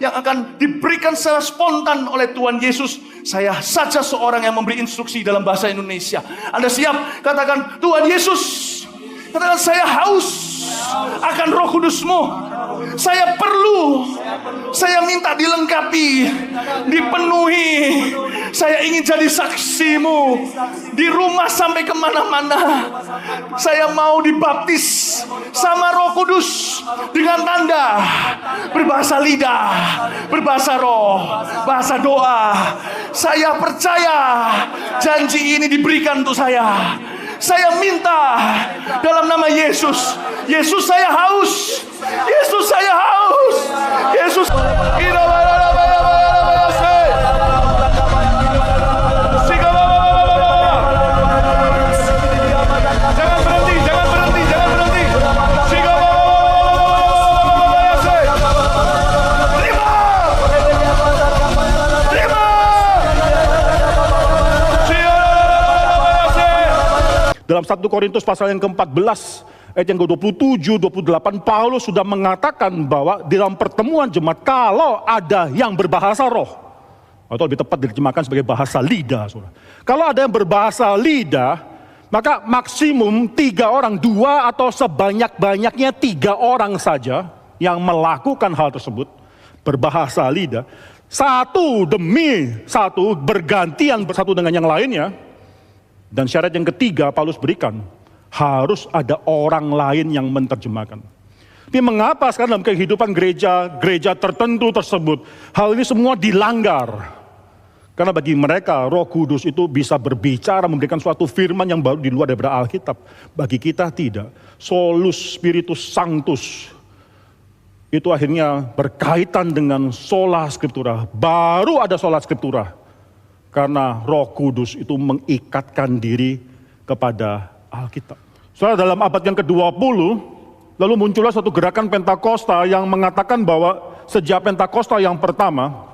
yang akan diberikan secara spontan oleh Tuhan Yesus. Saya saja seorang yang memberi instruksi dalam bahasa Indonesia. Anda siap? Katakan, Tuhan Yesus, katakan, saya haus akan Roh Kudus-Mu. Saya perlu, saya minta dilengkapi, dipenuhi. Saya ingin jadi saksi-Mu di rumah sampai kemana-mana. Saya mau dibaptis sama Roh Kudus dengan tanda berbahasa lidah, berbahasa roh, bahasa doa. Saya percaya janji ini diberikan untuk saya. Saya minta dalam nama Yesus. Yesus, saya haus. Yesus, saya haus. Yesus. Jangan berhenti, jangan berhenti, jangan berhenti. Terima. Terima. Dalam 1 Korintus pasal yang ke-14, ayat yang ke-27, 28, Paulus sudah mengatakan bahwa di dalam pertemuan jemaat, kalau ada yang berbahasa roh, atau lebih tepat diterjemahkan sebagai bahasa lidah, saudara. Kalau ada yang berbahasa lidah, maka maksimum 3 orang, 2 atau sebanyak-banyaknya 3 orang saja yang melakukan hal tersebut, berbahasa lidah, satu demi satu, bergantian satu dengan yang lainnya. Dan syarat yang ketiga Paulus berikan, harus ada orang lain yang menerjemahkan. Tapi mengapa sekarang dalam kehidupan gereja tertentu tersebut, hal ini semua dilanggar? Karena bagi mereka Roh Kudus itu bisa berbicara, memberikan suatu firman yang baru di luar daripada Alkitab. Bagi kita tidak. Solus Spiritus Sanctus itu akhirnya berkaitan dengan sola scriptura. Baru ada sola scriptura. Karena Roh Kudus itu mengikatkan diri kepada Alkitab. Soalnya dalam abad yang ke-20, lalu muncullah satu gerakan Pentakosta yang mengatakan bahwa sejak Pentakosta yang pertama,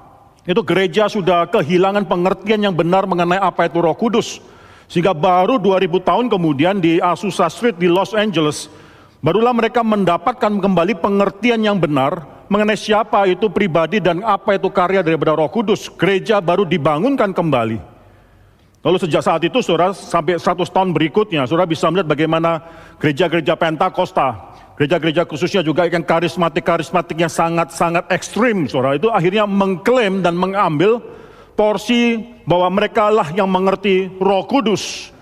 itu gereja sudah kehilangan pengertian yang benar mengenai apa itu Roh Kudus. Sehingga baru 2000 tahun kemudian di Azusa Street di Los Angeles, barulah mereka mendapatkan kembali pengertian yang benar mengenai siapa itu pribadi dan apa itu karya daripada Roh Kudus. Gereja baru dibangunkan kembali. Lalu sejak saat itu, saudara, sampai 100 tahun berikutnya, saudara bisa melihat bagaimana gereja-gereja Pentakosta, gereja-gereja khususnya juga yang karismatik-karismatiknya sangat-sangat ekstrim, saudara, itu akhirnya mengklaim dan mengambil porsi bahwa mereka lah yang mengerti Roh Kudus.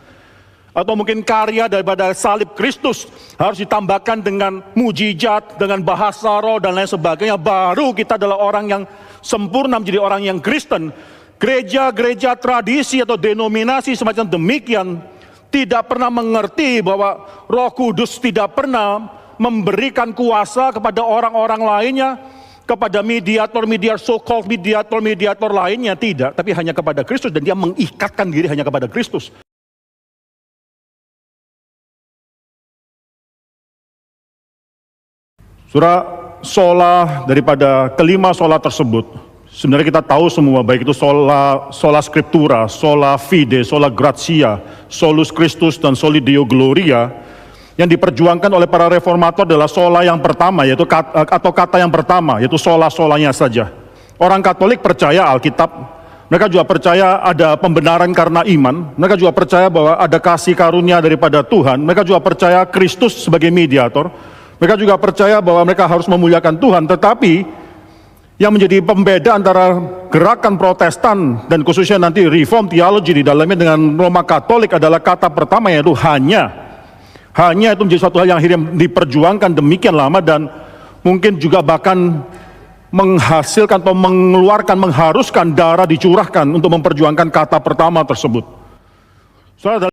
Atau mungkin karya daripada salib Kristus harus ditambahkan dengan mujizat, dengan bahasa roh dan lain sebagainya. Baru kita adalah orang yang sempurna menjadi orang yang Kristen. Gereja-gereja tradisi atau denominasi semacam demikian tidak pernah mengerti bahwa Roh Kudus tidak pernah memberikan kuasa kepada orang-orang lainnya, kepada mediator-mediator, so-called mediator-mediator lainnya, tidak. Tapi hanya kepada Kristus, dan dia mengikatkan diri hanya kepada Kristus. Saudara, sola daripada kelima sola tersebut, sebenarnya kita tahu semua, baik itu sola scriptura, sola fide, sola gratia, solus Christus, dan soli Deo gloria, yang diperjuangkan oleh para reformator adalah sola yang pertama, yaitu atau kata yang pertama, yaitu sola-solanya saja. Orang Katolik percaya Alkitab, mereka juga percaya ada pembenaran karena iman, mereka juga percaya bahwa ada kasih karunia daripada Tuhan, mereka juga percaya Kristus sebagai mediator. Mereka juga percaya bahwa mereka harus memuliakan Tuhan, tetapi yang menjadi pembeda antara gerakan Protestan dan khususnya nanti Reform Theology di dalamnya dengan Roma Katolik adalah kata pertama, yaitu hanya. Hanya itu menjadi suatu hal yang akhirnya diperjuangkan demikian lama dan mungkin juga bahkan menghasilkan atau mengeluarkan, mengharuskan darah dicurahkan untuk memperjuangkan kata pertama tersebut.